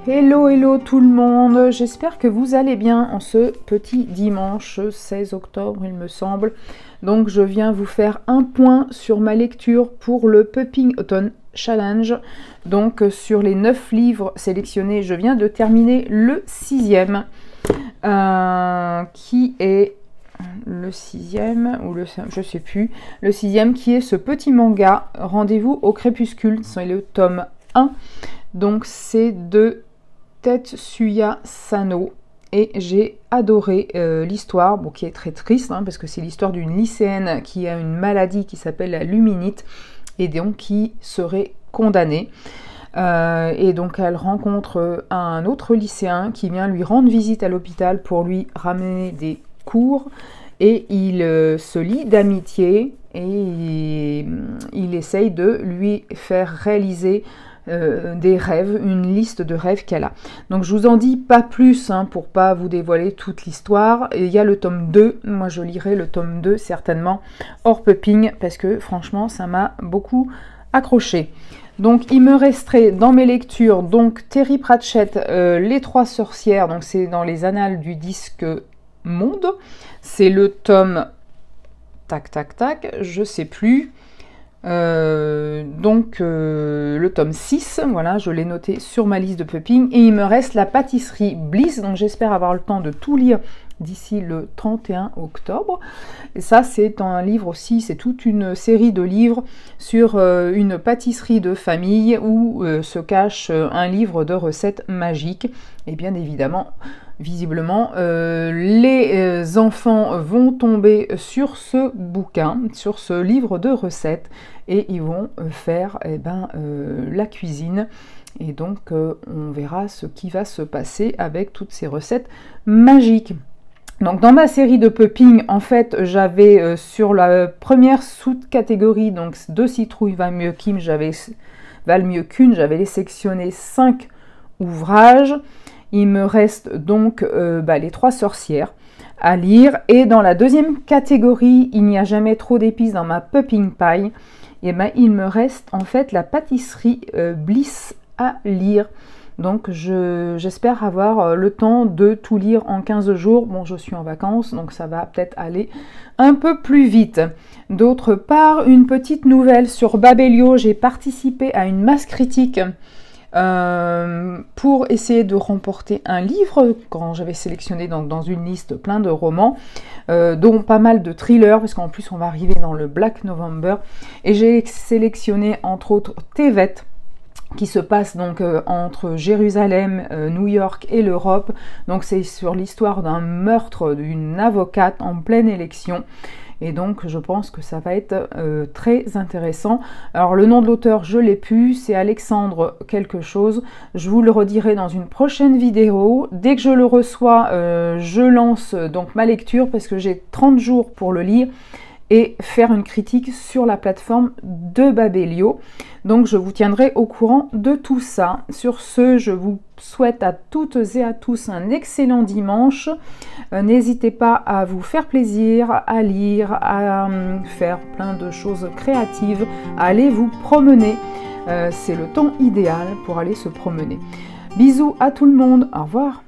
Hello, hello tout le monde, j'espère que vous allez bien en ce petit dimanche 16 octobre il me semble. Donc je viens vous faire un point sur ma lecture pour le Pupping Autumn Challenge. Donc sur les 9 livres sélectionnés, je viens de terminer le 6e qui est le 6e ou je sais plus, le 6e qui est ce petit manga Rendez-vous au crépuscule, c'est le tome 1. Donc c'est de Tetsuya Sano et j'ai adoré l'histoire, bon, qui est très triste parce que c'est l'histoire d'une lycéenne qui a une maladie qui s'appelle la luminite et donc qui serait condamnée. Et donc elle rencontre un autre lycéen qui vient lui rendre visite à l'hôpital pour lui ramener des cours et il se lie d'amitié et il essaye de lui faire réaliser des rêves, une liste de rêves qu'elle a. Donc je vous en dis pas plus pour pas vous dévoiler toute l'histoire. Il y a le tome 2, moi je lirai le tome 2 certainement hors pupping parce que franchement ça m'a beaucoup accroché. Donc il me resterait dans mes lectures donc Terry Pratchett, Les Trois Sorcières, donc c'est dans les annales du disque monde, c'est le tome tac tac tac, je sais plus. Le tome 6, voilà, je l'ai noté sur ma liste de pupping. Et il me reste la pâtisserie Bliss, donc j'espère avoir le temps de tout lire d'ici le 31 octobre. Et ça, c'est un livre aussi, c'est toute une série de livres sur une pâtisserie de famille où se cache un livre de recettes magiques. Et bien évidemment, visiblement, les enfants vont tomber sur ce bouquin, sur ce livre de recettes, et ils vont faire la cuisine. Et donc, on verra ce qui va se passer avec toutes ces recettes magiques. Donc, dans ma série de pupping, en fait, j'avais sur la première sous-catégorie, donc de citrouille valent mieux qu'une, j'avais sélectionné 5 ouvrages. Il me reste donc les Trois Sorcières à lire. Et dans la deuxième catégorie, il n'y a jamais trop d'épices dans ma pupping pie. Et il me reste en fait la pâtisserie Bliss à lire. Donc j'espère avoir le temps de tout lire en 15 jours. Bon, je suis en vacances, donc ça va peut-être aller un peu plus vite. D'autre part, une petite nouvelle sur Babelio. J'ai participé à une masse critique pour essayer de remporter un livre quand j'avais sélectionné dans une liste plein de romans, dont pas mal de thrillers, parce qu'en plus on va arriver dans le Black November, et j'ai sélectionné entre autres Tevet, qui se passe donc entre Jérusalem, New York et l'Europe. Donc c'est sur l'histoire d'un meurtre d'une avocate en pleine élection. Et donc, je pense que ça va être très intéressant. Alors, le nom de l'auteur, je l'ai plus, c'est Alexandre quelque chose. Je vous le redirai dans une prochaine vidéo. Dès que je le reçois, je lance donc ma lecture parce que j'ai 30 jours pour le lire et faire une critique sur la plateforme de Babelio. Donc, je vous tiendrai au courant de tout ça. Sur ce, je vous souhaite à toutes et à tous un excellent dimanche. N'hésitez pas à vous faire plaisir, à lire, à faire plein de choses créatives, à aller vous promener. C'est le temps idéal pour aller se promener. Bisous à tout le monde, au revoir.